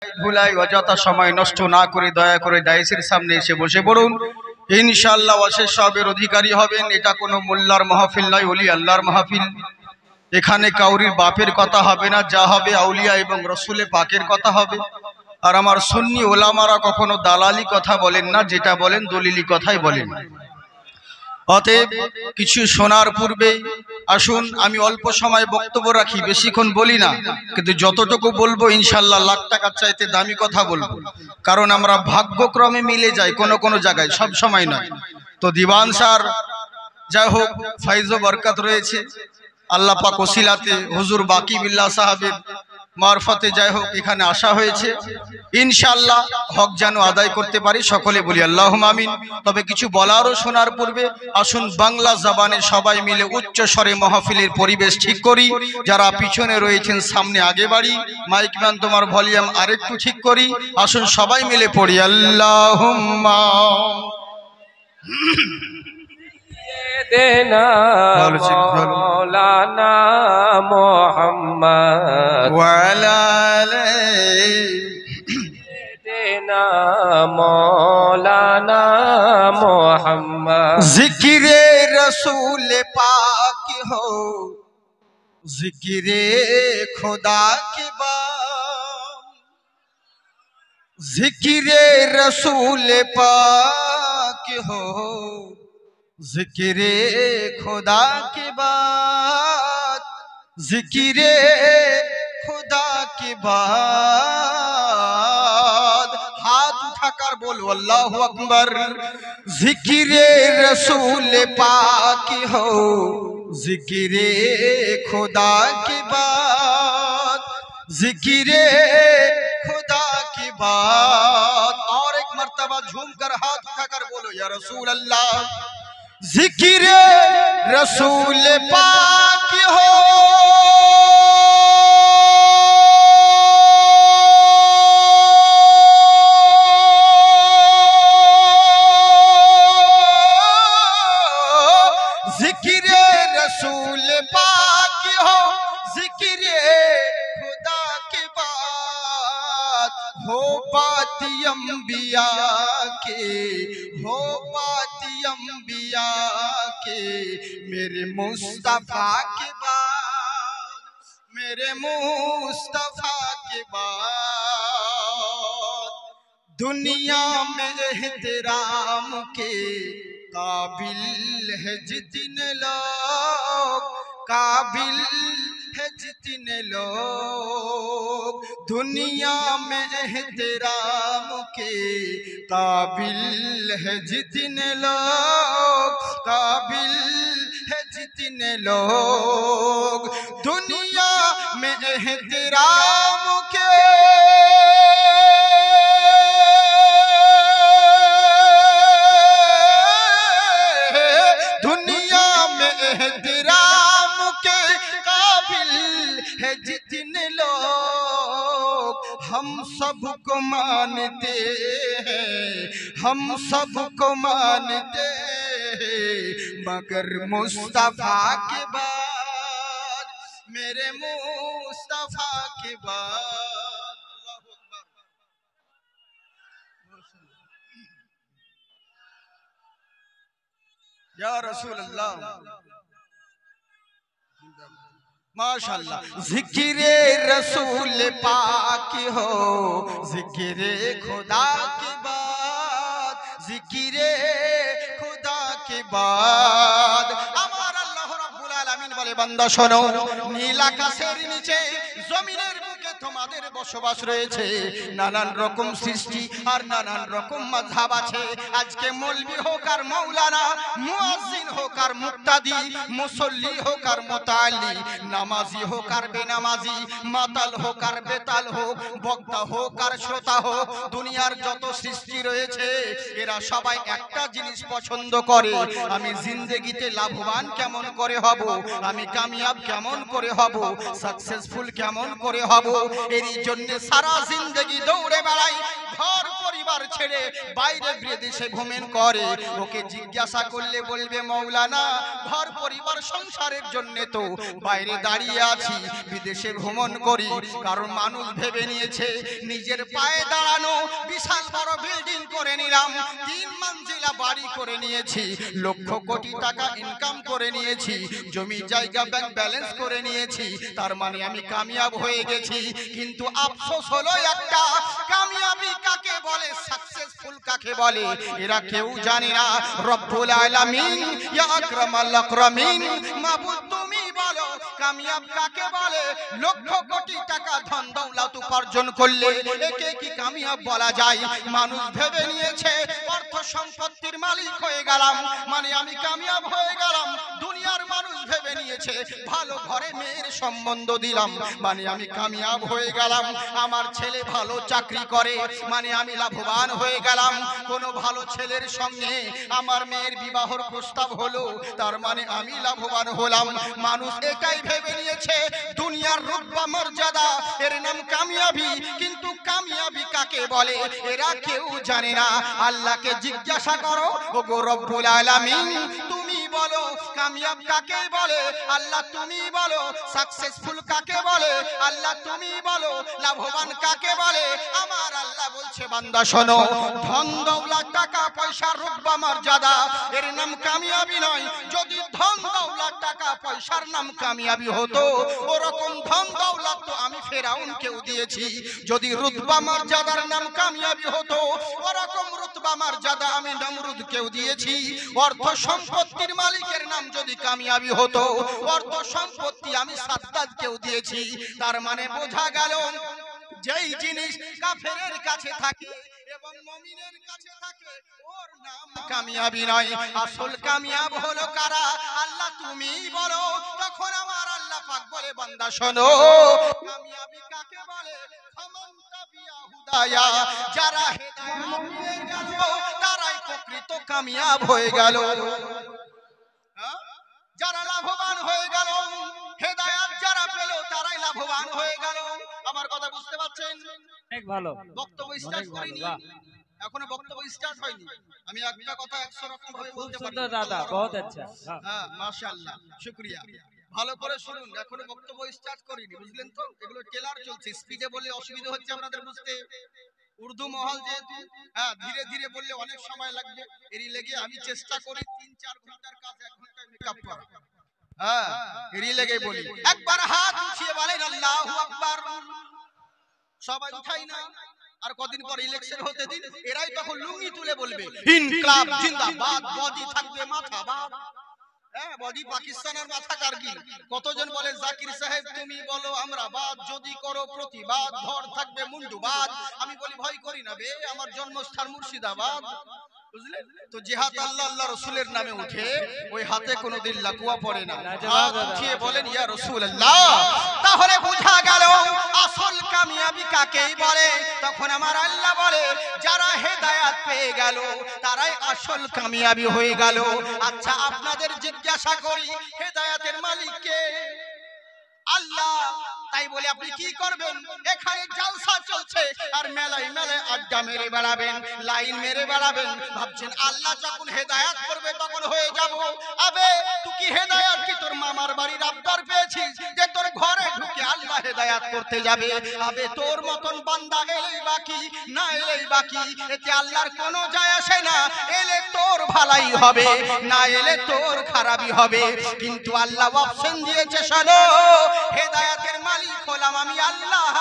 ভুলাই অযথা সময় নষ্ট না করে দয়া করে ডাইসের সামনে এসে বসে পড়ুন। ইনশাআল্লাহ অশেষ সওয়াবের অধিকারী হবেন। এটা কোনো মোল্লার মাহফিল নয়, ওলি আল্লাহর মাহফিল। এখানে কাউরির বাপের কথা হবে না, যা হবে আউলিয়া এবং রসুলে পাকের কথা হবে। আর আমার সুন্নি ওলামারা কখনো দালালি কথা বলেন না, যেটা বলেন দলিলি কথাই বলেন। অতএব কিছু শোনার পূর্বে আসুন, আমি অল্প সময় বক্তব্য রাখি, বেশিক্ষণ বলি না, কিন্তু যতটুকু বলবো ইনশাআল্লাহ লাখ টাকার চাইতে দামি কথা বলবো। কারণ আমরা ভাগ্যক্রমে মিলে যাই কোনো কোনো জায়গায়, সব সময় নয়। তো দিওয়ান স্যার যাই হোক ফাইজ ও বরকত রয়েছে, আল্লাহ পাক ওসিলাতে হুজুর বাকি বিল্লাহ সাহাবের মারফতে যাই হোক এখানে আসা হয়েছে। ইনশাআল্লাহ হক যেন আদায় করতে পারি, সকলে বলি আল্লাহুম্মা আমিন। তবে কিছু বলার ও শোনার পূর্বে আসুন বাংলা জবানে সবাই মিলে উচ্চ স্বরে মাহফিলের পরিবেশ ঠিক করি। যারা পিছনে রয়েছেন সামনে আগে বাড়ি, মাইক ম্যান তোমার ভলিউম আরেকটু ঠিক করি। আসুন সবাই মিলে পড়ি আল্লাহুম্মা দেনা মৌলানা মোহাম্মদ ওয়ালা আলাইহি দেনা মৌলানা মোহাম্মদ। জিকিরে রসূল পাক हो, जिक्रे खुदा के बाद, जिक्रे रसूल पाक हो, जिक्रे खुदा के बाद, जिक्रे खुदा के बाद। हाथ उठाकर बोलो अल्लाहु अकबर। जिक्रे रसूल पाक हो, जिक्रे खुदा के बाद, जिक्रे खुदा के बाद। और एक मर्तबा झूम कर हाथ उठाकर बोलो या रसूल अल्लाह। जिक्रे रसूल पाक हो, जिक्रे रसूल पाक हो, जिक्रे खुदा के बाद। हो बात अंबिया के, हो बात अंबिया के, मेरे मुस्तफा के बाद, मेरे मुस्तफा के बाद। दुनिया में एहतराम के काबिल है जितने लोग, काबिल है जितने लोग। दुनिया में एहतराम के काबिल है जितने लोग, काबिल है जितने लोग। दुनिया में एहतराम के जितने लोग, हम सबको मानते हैं, हम सबको मानते हैं, मगर मुस्तफा के बाद, मेरे मुस्तफा के बाद। या रसूल अल्लाह माशाअल्लाह। जिक्रे रसूल पाक हो, जिक्रे खुदा के बाद, जिक्रे खुदा के बाद। আমার আল্লাহ রাব্বুল আলামিন বলে বান্দা শোনো, নীল আকাশের নিচে জমিনের বুকে তোমাদের বসবাস রয়েছে। নানান রকম সৃষ্টি আর নানান রকম মাযহাব আছে। আজকে মৌলভী হোক আর মাওলানা, মুয়াজ্জিন হোক আর মুক্তাদি, মুসল্লি হোক আর মুতাআল্লি, নামাজি হোক আর বেনামাজি, মাতাল হোক আর বেতাল হোক, বক্তা হোক আর শ্রোতা হোক, দুনিয়ার যত সৃষ্টি রয়েছে এরা সবাই একটা জিনিস পছন্দ করে, আমি জিন্দেগিতে লাভবান কেমন করে হব, আমি কামিয়াব কেমন করে হব, সাকসেসফুল কেমন করে হব। এরই জন্য সারা জিন্দেগি দৌড়ে বেড়াই, ঘর পরিবার পরিবার ছেড়ে বাইরে বিদেশে ভ্রমণ করে, ওকে জিজ্ঞাসা করলে বলবে মৌলানা ঘর পরিবার সংসারের জন্য তো বাইরে দাঁড়িয়ে আছি, বিদেশে ভ্রমণ করি। কারণ মানুষ ভেবে নিয়েছে নিজের পায়ে দাঁড়ানো, বিশাল বড় বিল্ডিং করে নিলাম, 3 মঞ্জিলা বাড়ি করে নিয়েছি, লক্ষ কোটি টাকা ইনকাম করে নিয়েছি, জমি জায়গা ব্যাংক ব্যালেন্স করে নিয়েছি, তার মানে আমি কামিয়াব হয়ে গেছি। কিন্তু আফসোস হলো একটা, কামিয়াবি কাকে বলে, সাকসেসফুল কাকে বলে, এরা কেউ জানে না। রব্বুল আলামিন ইয়া আকরামাল আকরামিন, মাবুদ তুমি বলো কামিয়াব কাকে বলে? লক্ষ কোটি টাকা ধন দৌলত উপার্জন করলে একে কি কামিয়াব বলা যায়? মানুষ ভেবে নিয়েছে অর্থ সম্পত্তির মালিক হয়ে গেলাম মানে আমি কামিয়াব হয়ে গেলাম। দুনিয়ার মানুষ ভেবে নিয়েছে ভালো ঘরে মেয়ের সম্বন্ধ দিলাম মানে আমি কামিয়াব হয়ে গেলাম। আমার ছেলে ভালো চাকরি করে মানে আমি লাভবান হয়ে গেলাম। কোনো ভালো ছেলের সঙ্গে আমার মেয়ের বিবাহর প্রস্তাব হলো তার মানে আমি লাভবান হলাম। মানুষ এটাই ভেবে নিয়েছে দুনিয়ার রুতবা মর্যাদা এর নাম কামিয়াবি, কিন্তু কামিয়াবি কাকে বলে এরা কেউ জানে না। আল্লাহকে জিজ্ঞাসা করো, ওগো রব্বুল আলামিন তুমি বলো কামিয়াব কাকে বলে? আল্লাহ তুমি বলো। সাকসেসফুল কাকে বলে? আল্লাহ তুমি বলো। লাভবান কাকে বলে? আমার আল্লাহ বলছে বান্দা শোনো, ধন দৌলত টাকা পয়সা রুতবা মর্যাদা এর নাম কামিয়াবি নয়। যদি ধন দৌলত টাকা পয়সার নাম কামিয়াবি হতো ওরকম ধন দৌলত তো আমি ফেরাউনকেও দিয়েছি। যদি রুতবা মর্যাদার নাম কামিয়াবি হতো ওরকম রুতবা মর্যাদা আমি নমরুদকেও দিয়েছি। অর্থ সম্পত্তির মালিকের নাম যদি কামিয়াবি হতো অর্থ সম্পত্তি আমি সাদ্দাতকেও দিয়েছি। তার মানে বোঝা গেল যেই জিনিস কাফেরের কাছে থাকে এবং মুমিনের কাছে থাকে ওর নাম কামিয়াবি নয়। আসল কামিয়াব হলো কারা? আল্লাহ তুমি বলো। তখন আমার আল্লাহ পাক বলে বান্দা শোনো, কামিয়াবি কাকে বলে? ফামান তাবিয়া হুদায়া, যারা হেদায়েত পেয়ে গেল তারাই প্রকৃত কামিয়াব হয়ে গেল। যারা লাভবান হয়ে গেল, হেদায়েত যারা পেল তারাই লাভবান হয়ে গেল। আমার কথা বুঝতে পারছেন? অনেক ভালো বক্তব্য স্টার্ট করিনি, এখনো বক্তব্য স্টার্ট হয়নি। আমি একটা কথা 100 রকম ভাবে বলতে পারি। সুন্দর দাদা, বহুত আচ্ছা। হ্যাঁ মাশাআল্লাহ, শুকরিয়া। ভালো করে শুনুন, এখনো বক্তব্য স্টার্ট করিনি, বুঝলেন তো? এগুলো টেলার চলছে, স্পিডে বললে অসুবিধা হচ্ছে আপনাদের বুঝতে। উর্দু মহল যেহেতু, হ্যাঁ ধীরে ধীরে বললে অনেক সময় লাগবে। এরই লেগে আমি চেষ্টা করি 3-4 ঘন্টার কাজ 1 ঘন্টায় মেকআপ করা। হ্যাঁ এরই লেগে বলি। একবার হাত উঠিয়ে বলেন আল্লাহু আকবার। সবাই উঠাই না, আর কদিন পর ইলেকশন হতে দিন, এরাই তখন লুঙ্গি তুলে বলবে ইনকলাব জিন্দাবাদ, বডি থাকবে মাথা বাদ। হ্যাঁ বডি পাকিস্তানের মাথা কারগিল। কতজন বলে জাকির সাহেব তুমি বলো আমরা বাদ, যদি করো প্রতিবাদ ধর থাকবে মুন্ডুবাদ। আমি বলি ভয় করি না বে, আমার জন্মস্থান মুর্শিদাবাদ। বুঝলেন তো? জিহাদ আল্লাহ আল্লাহ রাসূলের নামে উঠে ওই হাতে কোনোদিন লাকুয়া পড়ে না। হাত উঠিয়ে বলেন ইয়া রাসূলুল্লাহ। তাহলে বোঝা গেল আসল কামিয়াবি কাকেই বলে। তখন আমার আল্লাহ বলে যারা হেদায়েত পেয়ে গেল তারাই আসল কামিয়াবি হয়ে গেল। আচ্ছা আপনাদের জিজ্ঞাসা করি হেদায়েতের মালিক কে? আল্লাহ। তাই বলে আপনি কি করবেন? এখানে জলসা চলছে আর মেলায় মেলায় আড্ডা মেরে বেড়াবেন, লাইন মেরে বেড়াবেন, ভাবছেন আল্লাহ যখন হেদায়েত করবে তখন হয়ে যাব। আবে তুই কি হেদায়েত কি তোর মামার বাড়ির আবদার পেয়েছিস যে তোর ঘরে ঢুকে আল্লাহ হেদায়েত করতে যাবে? আবে তোর মতন বান্দা এলেই বাকি, না এলেই বাকি, এতে আল্লাহর কোনো যায় আসে না। এলে তোর ভালাই হবে, না এলে তোর খারাপই হবে। কিন্তু আল্লাহ অপশন দিয়েছে শোনো, হেদায়েতের মালিক হলাম আমি আল্লাহ,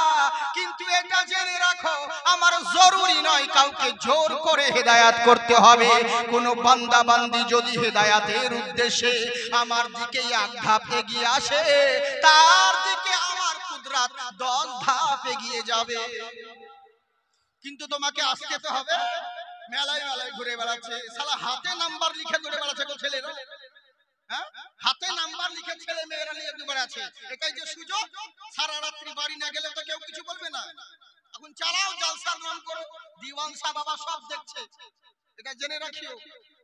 কিন্তু এটা জেনে রাখো আমার জরুরি নয় কাউকে জোর করে হেদায়েত করতে হবে। কোন বান্দা বান্দি যদি হেদায়েতের উদ্দেশ্যে আমার দিকে এক ধাপ এগিয়ে আসে তার দিকে আমার কুদরত 10 ধাপ এগিয়ে যাবে। কিন্তু তোমাকে আসতে তো হবে। মেলায় মেলায় ঘুরে বেড়াচ্ছে, শালা হাতে নাম্বার লিখে ঘুরে বেড়াচ্ছে গো ছেলেরা। হ্যাঁ হাতে নাম্বার লিখে ছেলে মেয়েরা নিয়ে ঘুরে বেড়াচ্ছে। এটাই যে সুযোগ, সারা রাত্রি বাড়ি না গেলে তো কেউ কিছু বলবে না। এখন চালাও জলসার নাম করো, দিওয়ান সাহেব বাবা সব দেখছে, এটা জেনে রাখিও।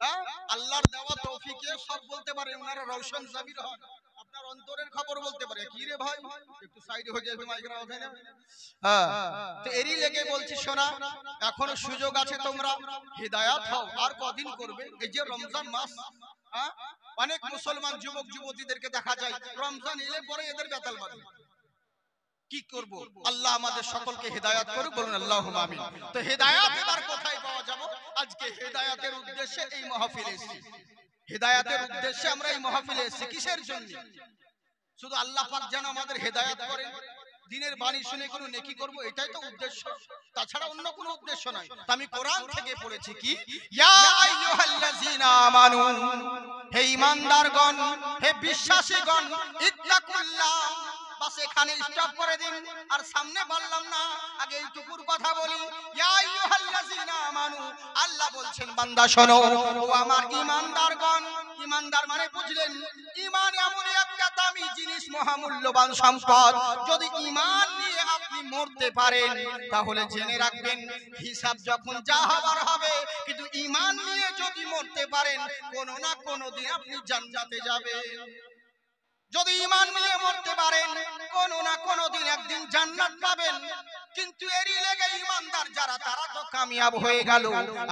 হ্যাঁ আল্লাহর দেওয়া তৌফিকে সব বলতে পারে, ওনারা রওশন জামির হন। আপনার অন্তরের খবর বলতে পারে। কি রে ভাই, একটু সাইডে হয়ে যাবে, মাইকরা ওঠে না। হ্যাঁ, তো এরই লেগে বলছি শোনা, এখনো সুযোগ আছে, তোমরা হিদায়াত হও। আর কদিন করবে? এই যে রমজান মাস, অনেক মুসলমান যুবক যুবতীদেরকে দেখা যায় রমজান এলে পরে এদের বেতাল বাঁধে। কি করব? আল্লাহ আমাদের সকলকে হেদায়াত করুক, বলুন আল্লাহুম্মা আমিন। তো হেদায়াত এবার কোথায় পাওয়া যাবে? আজকে হেদায়াতের উদ্দেশ্যে এই মাহফিলে এসেছি। হেদায়াতের উদ্দেশ্যে আমরা এই মাহফিলে এসেছি। কিসের জন্য? শুধু আল্লাহ পাক যেন আমাদের হেদায়াত করেন, দিনের বাণী শুনে কোনো নেকি করব, এটাই তো উদ্দেশ্য, তাছাড়া অন্য কোনো উদ্দেশ্য নয়। তো আমি কোরআন থেকে পড়েছি কি, ইয়া আইয়ুহাল্লাযীনা আমানু, হে ঈমানদারগণ, হে বিশ্বাসীগণ, ইত্তাকুল্লাহ। বাস এখানে স্টপ করে দিন, আর সামনে বললাম না, আগে এইটুকুর কথা বলি। ইয়া আইয়ুহাল্লাযীনা আমানু, আল্লাহ বলছেন বান্দা শোনো, ও আমার ঈমানদারগণ। ঈমানদার মানে বুঝলেন, ঈমান এমন একটা দামি জিনিস, মহামূল্যবান সম্পদ। যদি ঈমান নিয়ে আপনি মরতে পারেন তাহলে জেনে রাখবেন হিসাব যখন যা হবার হবে, কিন্তু ঈমান নিয়ে যদি মরতে পারেন কোনো না কোনো দিন আপনি জান্নাতে যাবেন। যদি ঈমান নিয়ে মরতে পারেন কোনো না কোনো দিন একদিন জান্নাত পাবেন। কিন্তু এরই লেগে ঈমানদার যারা, তারা তো কামিয়াব হয়ে গেল।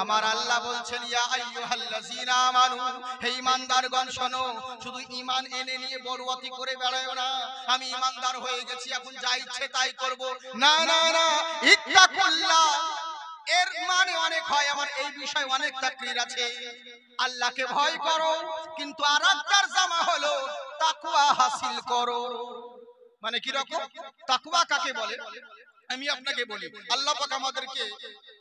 আমার আল্লাহ বলছেন ইয়া আইয়ুহাল্লাযীনা আমানু, হে ঈমানদারগণ শোনো, শুধু ঈমান এনে নিয়ে বড়ওয়াতি করে বেড়ায়ো না, আমি ঈমানদার হয়ে গেছি এখন যা ইচ্ছে তাই করব। না না না, ইত্তাকুল্লাহ এর মানে অনেক হয়, আমার এই বিষয়ে অনেক তাকরীর আছে। আল্লাহকে ভয় করো, কিন্তু আরেকটার জামা হলো তাকওয়া হাসিল করো। মানে কি রকম? তাকওয়া কাকে বলে আমি আপনাকে বলি। আল্লাহ পাক আমাদেরকে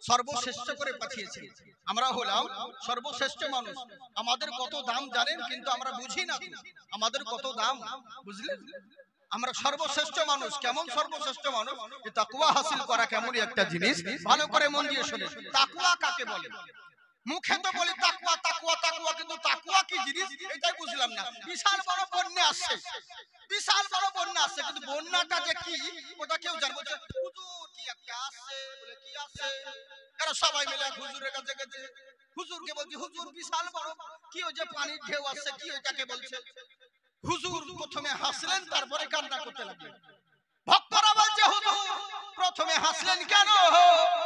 সর্বশ্রেষ্ঠ করে পাঠিয়েছেন, আমরা হলাম সর্বশ্রেষ্ঠ মানুষ। আমাদের কত দাম জানেন? কিন্তু আমরা বুঝি না আমাদের কত দাম, বুঝলেন? আমরা সর্বশ্রেষ্ঠ মানুষ। কেমন সর্বশ্রেষ্ঠ মানুষ? এই তাকওয়া হাসিল করা কেমন একটা জিনিস, ভালো করে মন দিয়ে শুনে। তাকওয়া কাকে বলে? মুখে তো বলি তাকওয়া তাকওয়া তাকওয়া, কিন্তু তাকওয়া কি জিনিস এটাই বুঝলাম না। বিশাল বড় বন্যা আসছে, বিশাল বড় বন্যা আসছে, কিন্তু বন্যাটা যে কি ওটা কেউ জানে? বলছে হুজুর কি একটা আসছে, বলে কি আসছে? এরা সবাই মিলে হুজুরের কাছে গেছে, হুজুরকে বলছি হুজুর বিশাল বড় কি ওই যে পানির ঢেউ আসছে, কি ওইটাকে বলছে? হুজুর প্রথমে হাসলেন, তারপরে কান্না করতে লাগলেন। ভক্তরা বলছে হুজুর প্রথমে হাসলেন কেন?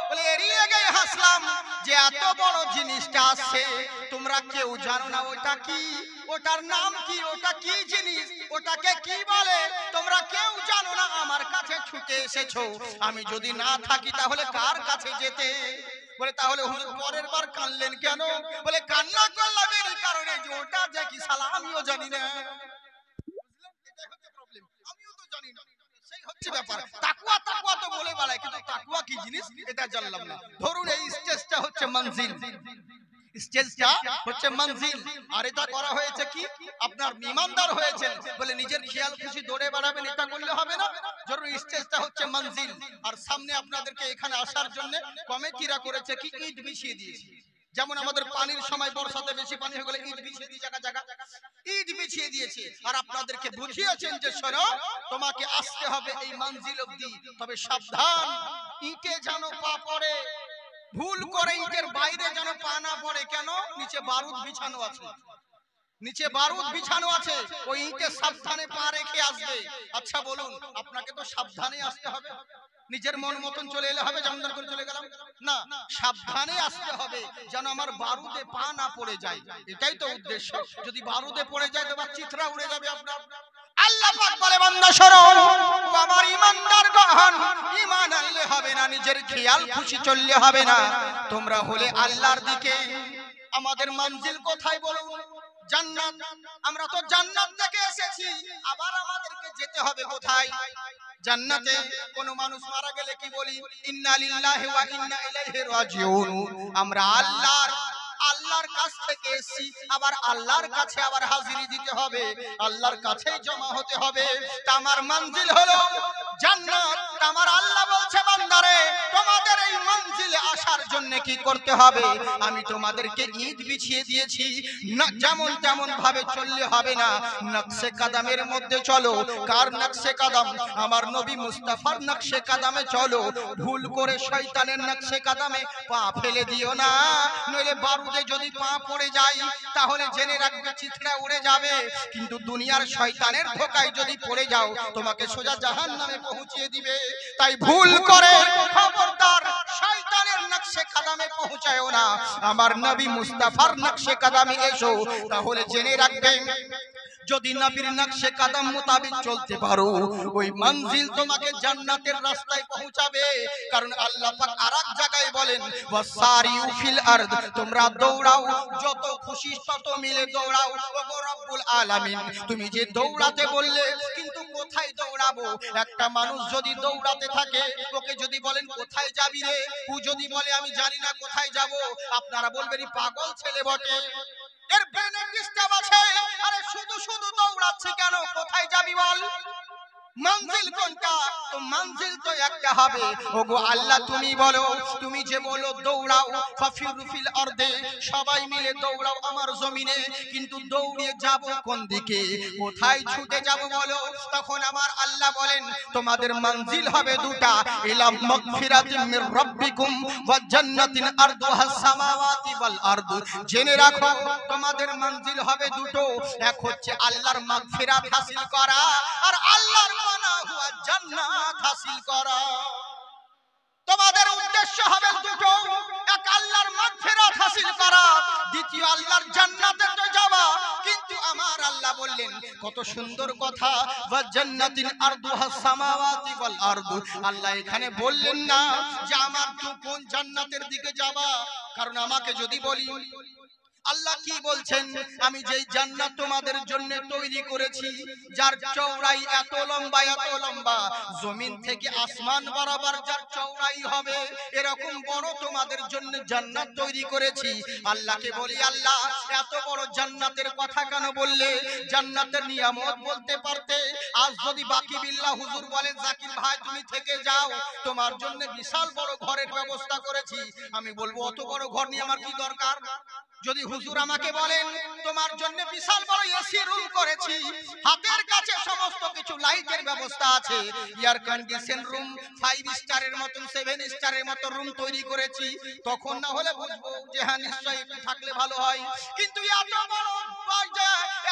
বলে এড়িয়ে গিয়ে হাসলাম যে এত বড় জিনিসটা আছে, তোমরা কেউ জানো না ওটা কি, ওটার নাম কি, ওটা কি জিনিস, ওটাকে কি বলে, তোমরা কেউ জানো না। আমার কাছে ছুটে এসেছো, আমি যদি না থাকি তাহলে কার কাছে যেতে? বলে তাহলে হুজুর পরের বার কানলেন কেন? বলে কান্না করলাম এই কারণে যে ওটা যে কি শালা আমিও জানি না। এটাই হচ্ছে প্রবলেম, আমিও তো জানি না। সেই হচ্ছে ব্যাপার। তাকওয়া তাকওয়া তো বলে বেড়ায়, কিন্তু তাকওয়া কি জিনিস এটা জানলাম না। ধরুন এই স্টেজটা হচ্ছে মঞ্জিল, স্টেজটা হচ্ছে মঞ্জিল, আর এটা করা হয়েছে কি আপনার ঈমানদার হয়েছেন বলে নিজের খেয়াল খুশি দৌড়ে বেড়াবেন, এটা করলে হবে না। ধরুন স্টেজটা হচ্ছে মঞ্জিল, আর সামনে আপনাদেরকে এখানে আসার জন্য কমিটিরা করেছে কি ইট বিছিয়ে দিয়েছে। যেমন আমাদের পানির সময় বর্ষাতে বেশি পানি হয়ে গেলে ইট বিছিয়ে দিয়ে জায়গা জায়গা ইট বিছিয়ে দিয়েছে, আর আপনাদেরকে বুঝিয়েছেন যে শোনো তোমাকে আসতে হবে এই মঞ্জিল অবধি, তবে সাবধান ইটে যেন পা পড়ে, ভুল করে ইটের বাইরে যেন পা না পড়ে। কেন? নিচে বারুদ বিছানো আছে, নিচে বারুদ বিছানো আছে, ওই ইটে সাবধানে পা রেখে আসবে। আচ্ছা বলুন, আপনাকে তো সাবধানে আসতে হবে, নিজের মন মতন চলে এলে হবে, যেমন করে চলে গেলাম না, সাবধানে আসতে হবে যেন আমার বারুদে পা না পড়ে যায়। এটাই তো উদ্দেশ্য। যদি বারুদে পড়ে যায় তো চিত্রা উড়ে যাবে আপনার। আল্লাহ পাক বলে বান্দা শোনো, ও আমার ঈমানদারগণ, ঈমান আনলে হবে না, নিজের খেয়াল খুশি চললে হবে না, তোমরা হলে আল্লাহর দিকে। আমাদের মঞ্জিল কোথায় বলুন? জান্নাত। আমরা তো জান্নাত থেকে এসেছি, আবার আমাদেরকে যেতে হবে কোথায়? জান্নাতে। কোন মানুষ মারা গেলে কি বলি? ইন্না লিল্লাহি ওয়া ইন্না ইলাইহি রাজিউন। আমরা আল্লাহর কাছ থেকে এসেছি, আবার আল্লাহর কাছে আবার হাজিরি দিতে হবে, আল্লাহর কাছেই জমা হতে হবে। আমার মঞ্জিল হলো জান্নাত। আমার আল্লাহ বলছে বান্দারে তোমাদের এই মঞ্জিলে আসার জন্য নেকি করতে হবে। আমি তোমাদেরকে ঈদ বিছিয়ে দিয়েছি, না যেমন তেমন ভাবে চললে হবে না, নকশে কদমের মধ্যে চলো। কার নকশে কদম? আমার নবী মুস্তাফার নকশে কদমে চলো। ভুল করে শয়তানের নকশে কদমে পা ফেলে দিও না, নইলে বারুদে যদি পা পড়ে যায় তাহলে জেনে রাখবে চিৎরা উড়ে যাবে। কিন্তু দুনিয়ার শয়তানের ধোকায় যদি পড়ে যাও তোমাকে সোজা জাহান্নামে পৌঁছিয়ে দিবে। তাই ভুল করে খবরদার শয়তানের নকশে কদমে পৌঁছায়ও না, আমার নবী মুস্তাফার নকশে কদমে এসো। তাহলে জেনে রাখবে যদি নবীর নকশে কদম মোতাবেক চলতে পারো ওই মঞ্জিল তোমাকে জান্নাতের রাস্তায় পৌঁছাবে। কারণ আল্লাহ পাক আরেক জায়গায় বলেন ওয়াসারিউ ফিল আরদ, তোমরা দৌড়াও, যত খুশি তত মিলে দৌড়াও। ওগো রব্বুল আলামিন, তুমি যে দৌড়াতে বললে, কিন্তু কোথায় দৌড়াবো? একটা মানুষ যদি দৌড়াতে থাকে, ওকে যদি বলেন কোথায় যাবি রে, ও যদি বলে আমি জানি না কোথায় যাব, আপনারা বলবেন পাগল ছেলে বটে, এর ব্রেনে ডিস্টার্ব আছে। আরে শুধু শুধু দৌড়াচ্ছি কেন? কোথায় যাবি বল? মঞ্জিল কোনটা? তো মঞ্জিল তো একটা হবে। ওগো আল্লাহ তুমি বলো, তুমি যে বলো দৌড়াও ফাফিরু ফিল আরদে, সবাই মিলে দৌড়াও আমার জমিনে, কিন্তু দৌড়িয়ে যাব কোন দিকে? কোথায় ছুটে যাব বলো? তখন আমার আল্লাহ বলেন তোমাদের মঞ্জিল হবে দুটা, ইলা মাগফিরাতিন মির রাব্বিকুম ওয়া জান্নাতিন আরদুহাস সামাওয়াতি ওয়াল আরদ। জেনে রাখো তোমাদের মঞ্জিল হবে দুটো, এক হচ্ছে আল্লাহর মাগফিরাত হাসিল করা, আর আল্লাহর মানা হুয়া জান্নাত হাসিল করা। তোমাদের উদ্দেশ্য হবে দুটো, এক আল্লাহর মাগফিরাত হাসিল করা, দ্বিতীয় আল্লাহর জান্নাতে তো যাওয়া। কিন্তু আমার আল্লাহ বললেন কত সুন্দর কথা, ওয়া জান্নাতিন আরদুহাস সামাওয়াতি ওয়াল আরদ। আল্লাহ এখানে বললেন না যে আমার তো কোন জান্নাতের দিকে যাবা, কারণ আমাকে যদি বলি আল্লাহ কি বলছেন, আমি যেই জান্নাত তোমাদের জন্য তৈরি করেছি, যার চওড়াই এত লম্বা, জমিন থেকে আসমান বরাবর যার চওড়াই হবে, এরকম বড় তোমাদের জন্য জান্নাত তৈরি করেছি। আল্লাহকে বলি আল্লাহ এত বড় জান্নাতের কথা কেন বললে? জান্নাতের নিয়ামত বলতে পারতে। আজ যদি বাকি বিল্লাহ হুজুর বলেন জাকির ভাই তুমি থেকে যাও, তোমার জন্য বিশাল বড় ঘরের ব্যবস্থা করেছি, আমি বলবো অত বড় ঘর নিয়ে আমার কি দরকার? যদি হুজুর আমাকে বলেন তোমার জন্য বিশাল বড় এসি রুম করেছি, হাতের কাছে সমস্ত কিছু লাইটের ব্যবস্থা আছে, এয়ার কন্ডিশন রুম 5 স্টারের মতন 7 স্টারের মতো রুম তৈরি করেছি, তখন না হলে বুঝবো যে হ্যাঁ নিশ্চয়ই একটু থাকলে ভালো হয়। কিন্তু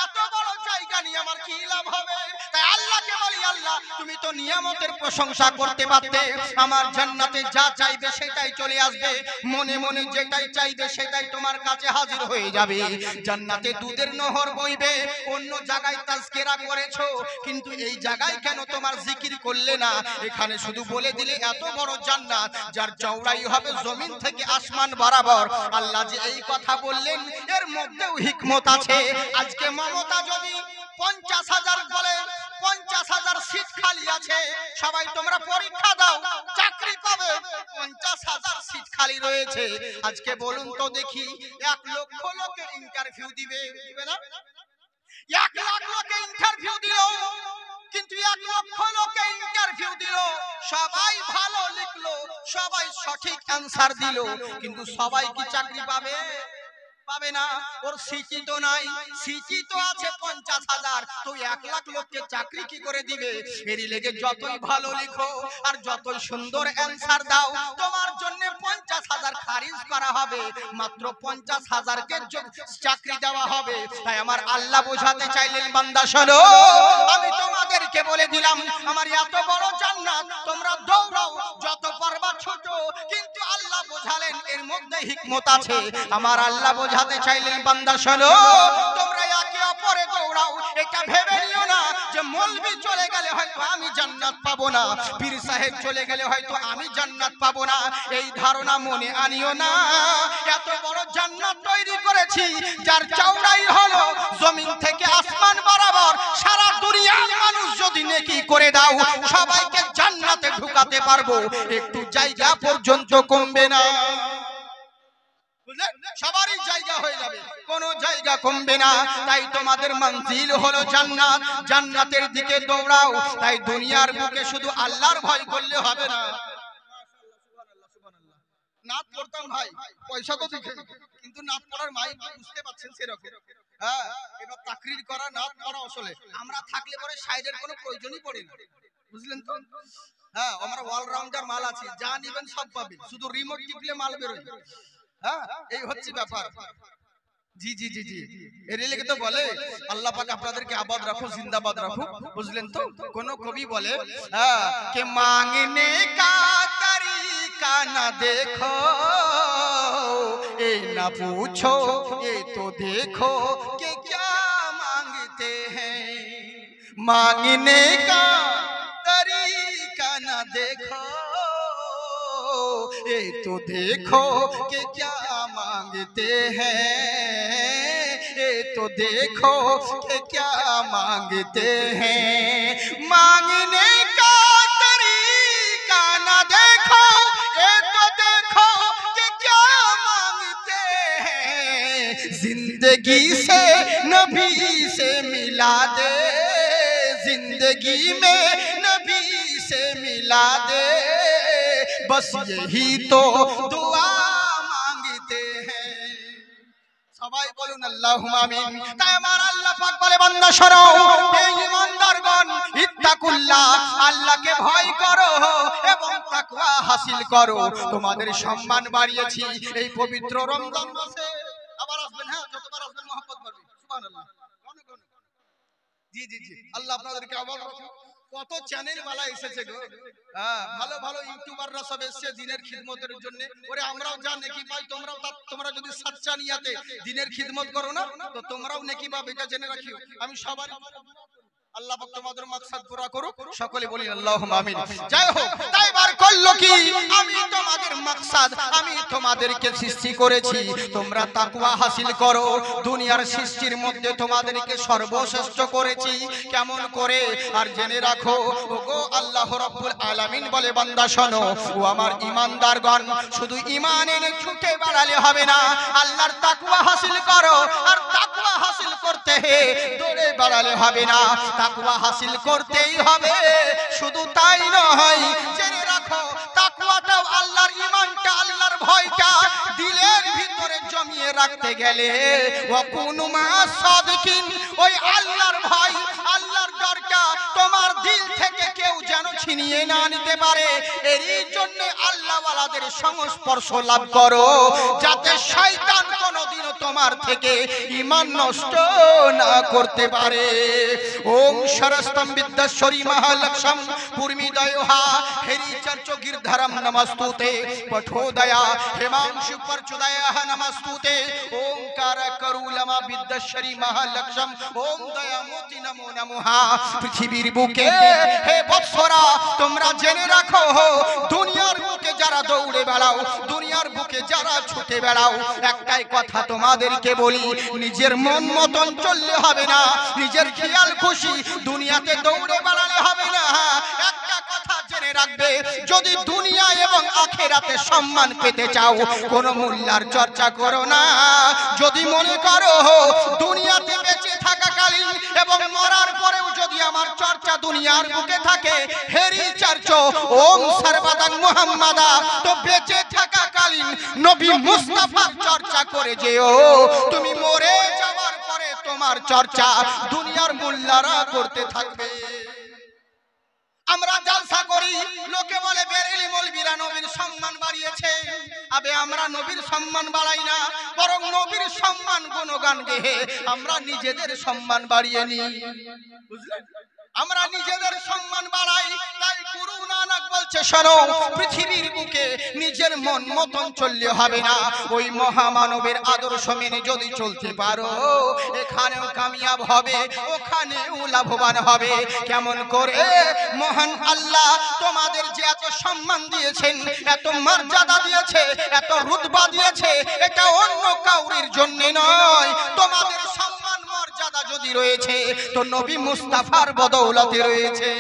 এত বড় জায়গা নিয়ে আমার কি লাভ হবে? তাই আল্লাহকে বলি আল্লাহ তুমি তো নিয়ামতের প্রশংসা করতে পারতে, আমার জান্নাতে যা চাইবে সেটাই চলে আসবে, মনে মনে যেটাই চাইবে সেটাই তোমার কাছে হাজির হয়ে যাবে। জান্নাতে দুধের নহর বইবে, অন্য জায়গায় তাজকিরা করেছো, কিন্তু এই জায়গায় কেন তোমার জিকির করলে না? এখানে শুধু বলে দিলে এত বড় জান্নাত যার চওড়াই হবে জমিন থেকে আসমান বরাবর। আল্লাহ যে এই কথা বললেন এর মধ্যেও হিকমত আছে। আজকে মমতা যদি 50,000 বলে 50,000 সিট খালি আছে, সবাই তোমরা পরীক্ষা দাও চাকরি পাবে, 50,000 সিট খালি রয়েছে। আজকে বলুন তো দেখি 1 লক্ষ লোকের ইন্টারভিউ দিবে না? 1 লাখ লোকে ইন্টারভিউ দিল, কিন্তু 1 লক্ষ লোকে ইন্টারভিউ দিল, সবাই ভালো লিখলো, সবাই সঠিক অ্যানসার দিল, কিন্তু সবাই কি চাকরি পাবে? পাবে না। ওর সিটি তো নাই, সিটি তো আছে 50,000, তো 1 লাখ লোককে চাকরি কি করে দিবে? এরই লেগে যতই ভালো লিখো আর যতই সুন্দর অ্যানসার দাও তোমার জন্য 50,000 খারিজ করা হবে, মাত্র 50,000 কে চাকরি দেওয়া হবে। তাই আমার আল্লাহ বোঝাতে চাইলেন বান্দা শোনো, আমি তোমাদেরকে বলে দিলাম আমার এত বড় জান্নাত, তোমরা দৌড়াও যত পারবা ছোট, কিন্তু আল্লাহ বোঝালেন এর মধ্যে হিকমত আছে। আমার আল্লাহ বোঝাতে চাইলেন বান্দা শোনো, তোমরা একে অপরে দৌড়াও, এটা ভেবে নিও না যে মৌলবি চলে গেলে হয়তো আমি জান্নাত পাবো না, পীর সাহেব চলে গেলে হয়তো আমি জান্নাত পাবো না, এই ধারণা মনে আনিও না। এত বড় জান্নাত তৈরি করেছি যার চওড়াই হলো জমিন থেকে আসমান বরাবর, সারা দুনিয়ার মানুষ যদি নেকি করে দাও সবাইকে জান্নাতে ঢুকাতে পারবো, একটু জায়গা পর্যন্ত কমবে না, সবারই জায়গা হয়ে যাবে, কোনো জায়গা কমবে না। তাই তোমাদের মঞ্জিল হলো জান্নাত, জান্নাতের দিকে দৌড়াও। তাই দুনিয়ার বুকে শুধু আল্লাহর ভয় করলে হবে না, নাচ পড়তাম ভাই, পয়সা তো দিকে, কিন্তু নাচ পড়ার মাইক বুঝতে পারছেন সেরকম। হ্যাঁ, এবার তাকরির করা নাচ পড়া আসলে আমরা থাকলে পরে সাইডের কোনো প্রয়োজনই পড়ে না, বুঝলেন তো। হ্যাঁ, আমরা অলরাউন্ডার মাল আছে, যা নিবেন সব পাবেন, শুধু রিমোট টিপলে মাল বেরোয়। হ্যাঁ, এই হচ্ছে ব্যাপার। জি জি জি জি, এর লেগে তো বলে আল্লাহ পাক আপনাদেরকে আবাদ রাখো, জিন্দাবাদ রাখো, বুঝলেন তো। কোন কবি বলে কে মাংনে কা তরিকা না দেখো, এ না पूछो ये तो देखो कि क्या मांगते हैं, मांगने का तरीका ना देखो, ये तो देखो कि क्या मांगते हैं, ये तो देखो कि क्या मांगते हैं, मांगने का तरीका ना देखो, ये तो देखो कि क्या मांगते हैं, जिंदगी से नबी से मिला दे, जिंदगी में नबी से मिला दे, बस यही तो दुआ मांगते हैं। সবাই বলুন আল্লাহুম্মা আমিন। তাই আমার আল্লাহ পাক বলে বান্দা শোনো, হে ঈমানদারগণ, ইত্তাকুল্লাহ, আল্লাহকে ভয় করো এবং তাকওয়া হাসিল করো, তোমাদের সম্মান বাড়িয়েছি এই পবিত্র রমজান মাসে। আবার আসবেন, হ্যাঁ, যতবার আসবেন মহব্বত করবেন। সুবহানাল্লাহ। জি জি জি, আল্লাহ আপনাদেরকে আবার কত চ্যানেল वाला এসেছে গো। হ্যাঁ, ভালো ভালো ইউটিউবাররা সব এসেছে দ্বীনের খিদমতের জন্য। ওরে আমরাও যা নেকি পাই, তোমরা যদি সচ্চা নিয়াতে দ্বীনের খিদমত করো না, তো তোমরাও নেকি পাবে, এটা জেনে রাখিও। আমি সবার আল্লাহ পাক তোমাদের মাকসাদ পুরা করুক, সকলে বলি আল্লাহুম্মা আমিন। জয় হোক। তাই বার করলো কি, আমি তোমাদের মাকসাদ, আমি তোমাদেরকে সৃষ্টি করেছি, তোমরা তাকওয়া হাসিল করো। দুনিয়ার সৃষ্টির মধ্যে তোমাদেরকে সর্বশ্রেষ্ঠ করেছি, কেমন করে? আর জেনে রাখো, ওগো আল্লাহ রাব্বুল আলামিন বলে বান্দা শোনো, ও আমার ঈমানদারগণ, শুধু ঈমান এনে ছুটে বেড়ালে হবে না, আল্লাহর তাকওয়া হাসিল করো। আর তাকওয়া হাসিল করতে হে দৌড়ে বেড়ালে হবে না, তাকওয়া হাসিল করতেই হবে। শুধু তাই নয়, জেনে রাখো, তাকওয়াটাও আল্লাহর, ঈমানটা, আল্লাহর ভয়টা দিলের ভিতরে জমিয়ে রাখতে গেলে ওয়াকুনু মা'আস সাদিকিন, ওই আল্লাহর ভয়, আল্লাহর ডরটা তোমার দিল থেকে কেউ যেন ছিনিয়ে না নিতে পারে, এরই জন্য আল্লাহ ওয়ালাদের সংস্পর্শ লাভ করো, যাতে শয়তান কোনোদিনও তোমার থেকে ঈমান নষ্ট না করতে পারে। ওম সরস্তম বিদ্যাশ্বরী মহালক্ষ্মী পূর্মিদয়হা হেরি চর্চ গিরধারম নমস্তুতে পঠোদয়া হেমাংশু পরচোদয়া নমস্তুতে ওমকার করুলমা বিদ্যাশ্বরী মহালক্ষ্মী ওম দয়ামতি নমো নমঃ। পৃথিবীর বুকে হে বৎসরা, তোমরা জেনে রাখো, দুনিয়ার বুকে যারা দৌড়ে বেড়াও, দুনিয়ার বুকে যারা ছুটে বেড়াও, একটাই কথা তোমাদেরকে বলি, নিজের মন মতন চললে হবে না, নিজের খেয়াল খুশি দুনিয়াতে দৌড়ে বেড়ালে হবে না। একটা কথা জেনে রাখবে, যদি দুনিয়া এবং আখিরাতে সম্মান পেতে চাও, কোন মোল্লার চর্চা করো না। যদি মনে করো দুনিয়াতে বেঁচে থাকাকালীন এবং মরার পরেও যদি আমার চর্চা দুনিয়ার বুকে থাকে, হেরি চর্চ ওম সর্বদাং মুহাম্মাদা, তো বেঁচে থাকাকালীন নবী মুস্তাফার চর্চা করে যেও, তুমি মরে যাওয়ার পরে তোমার চর্চা দুনিয়ার মোল্লারা করতে থাকবে। আমরা জলসা করি, লোকে বলে বেরেলি মৌলবীরা নবীর সম্মান বাড়িয়েছে। আবে আমরা নবীর সম্মান বাড়াই না, বরং নবীর সম্মান গুণগান গেয়ে আমরা নিজেদের সম্মান বাড়িয়ে নিই, বুঝলেন? আমরা নিজেদের সম্মান বাড়াই। তাই গুরু নানক বলছে শোনো, পৃথিবীর বুকে নিজের মন মতন চললে হবে না, ওই মহামানবের আদর্শ মেনে যদি চলতে পারো, এখানেও কামিয়াব হবে, ওখানেও লাভবান হবে। কেমন করে? মহান আল্লাহ তোমাদের যে এত সম্মান দিয়েছেন, এত মর্যাদা দিয়েছে, এত রুতবা দিয়েছে, এটা অন্য কাউরির জন্য নয়। তোমাদের সম্মান মর্যাদা যদি রয়েছে, তো নবী মুস্তাফার বদৌলতে রয়েছে।